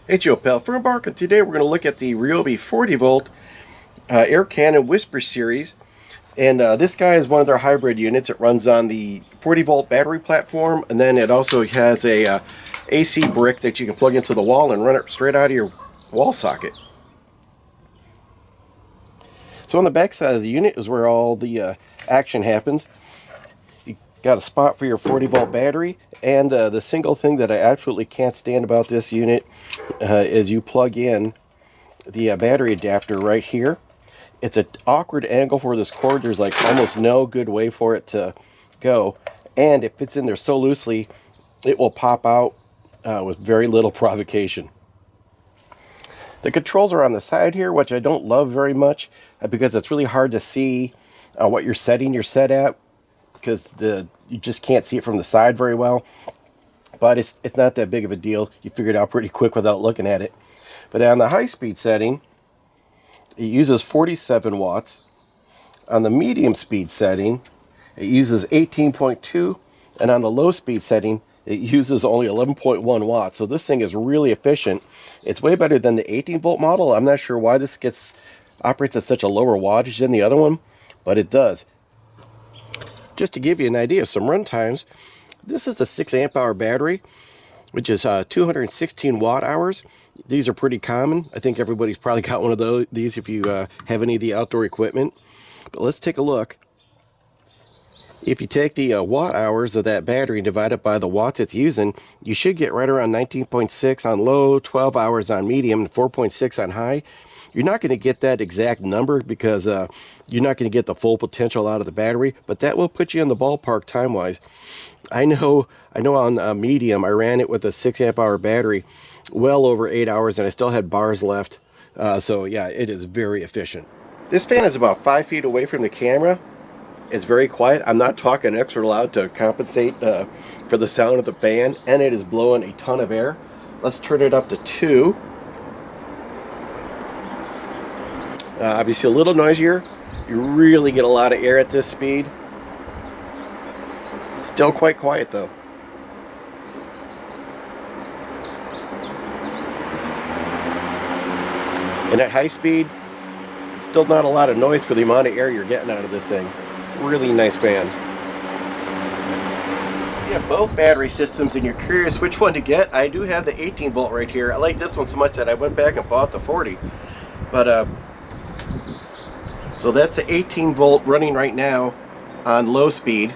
Hey Joe Pal, from Bark, and today we're going to look at the Ryobi 40V air cannon Whisper series. And this guy is one of their hybrid units. It runs on the 40V battery platform, and then it also has a AC brick that you can plug into the wall and run it straight out of your wall socket. So on the back side of the unit is where all the action happens. You got a spot for your 40V battery, and the single thing that I absolutely can't stand about this unit is you plug in the battery adapter right here. It's an awkward angle for this cord. There's like almost no good way for it to go, and it fits in there so loosely it will pop out with very little provocation. The controls are on the side here, which I don't love very much because it's really hard to see what you're setting your set at, because you just can't see it from the side very well. But it's not that big of a deal. You figure it out pretty quick without looking at it. But on the high speed setting, it uses 47 watts. On the medium speed setting, it uses 18.2, and on the low speed setting, it uses only 11.1 watts. So this thing is really efficient. It's way better than the 18-volt model. I'm not sure why this operates at such a lower wattage than the other one, but it does. Just to give you an idea of some run times, this is a 6 amp hour battery, which is 216 watt hours. These are pretty common. I think everybody's probably got one of these if you have any of the outdoor equipment. But let's take a look. If you take the watt hours of that battery and divide it by the watts it's using, you should get right around 19.6 on low, 12 hours on medium, and 4.6 on high. You're not going to get that exact number because you're not going to get the full potential out of the battery, but that will put you in the ballpark time-wise. I know on medium, I ran it with a 6 amp hour battery well over 8 hours, and I still had bars left. So yeah, it is very efficient. This fan is about 5 feet away from the camera. It's very quiet. I'm not talking extra loud to compensate for the sound of the fan, and it is blowing a ton of air. Let's turn it up to 2. Obviously a little noisier. You really get a lot of air at this speed. Still quite quiet though. And at high speed, still not a lot of noise for the amount of air you're getting out of this thing. Really nice fan. If you have both battery systems and you're curious which one to get, I do have the 18-volt right here. I like this one so much that I went back and bought the 40. But so that's the 18-volt running right now on low speed.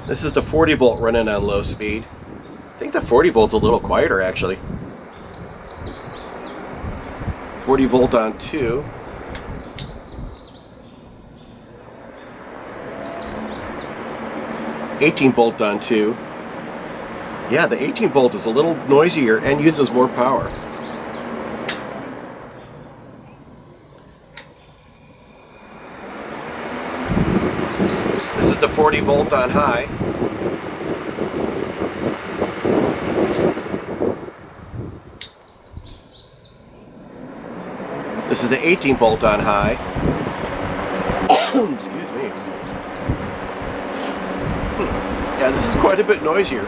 This is the 40-volt running on low speed. I think the 40-volt's a little quieter actually. 40-volt on 2. $18-volt on 2. Yeah, the 18-volt is a little noisier and uses more power. This is the 40-volt on high. This is the 18-volt on high. Excuse me. Yeah, this is quite a bit noisier.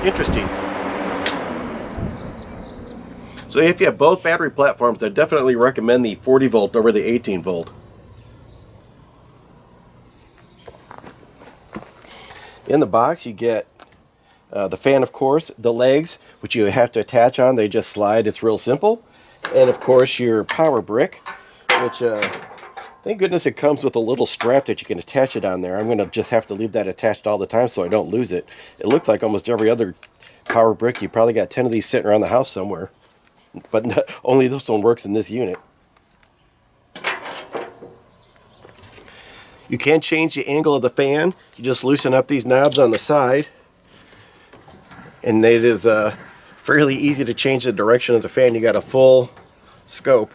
Interesting. So if you have both battery platforms, I definitely recommend the 40-volt over the 18-volt. In the box you get the fan, of course, the legs, which you have to attach on. They just slide. It's real simple. And of course your power brick, which thank goodness it comes with a little strap that you can attach it on there. I'm going to just have to leave that attached all the time so I don't lose it. It looks like almost every other power brick. You probably got 10 of these sitting around the house somewhere. But only this one works in this unit. You can change the angle of the fan. You just loosen up these knobs on the side, and it is fairly easy to change the direction of the fan. You got a full scope.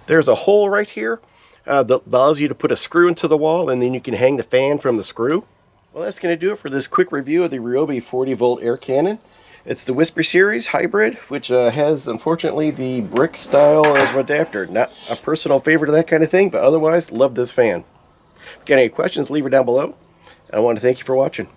There's a hole right here that allows you to put a screw into the wall, and then you can hang the fan from the screw. Well, that's going to do it for this quick review of the Ryobi 40V air cannon. It's the Whisper Series Hybrid, which has, unfortunately, the brick style of adapter. Not a personal favorite of that kind of thing, but otherwise, love this fan. If you got any questions, leave her down below. I want to thank you for watching.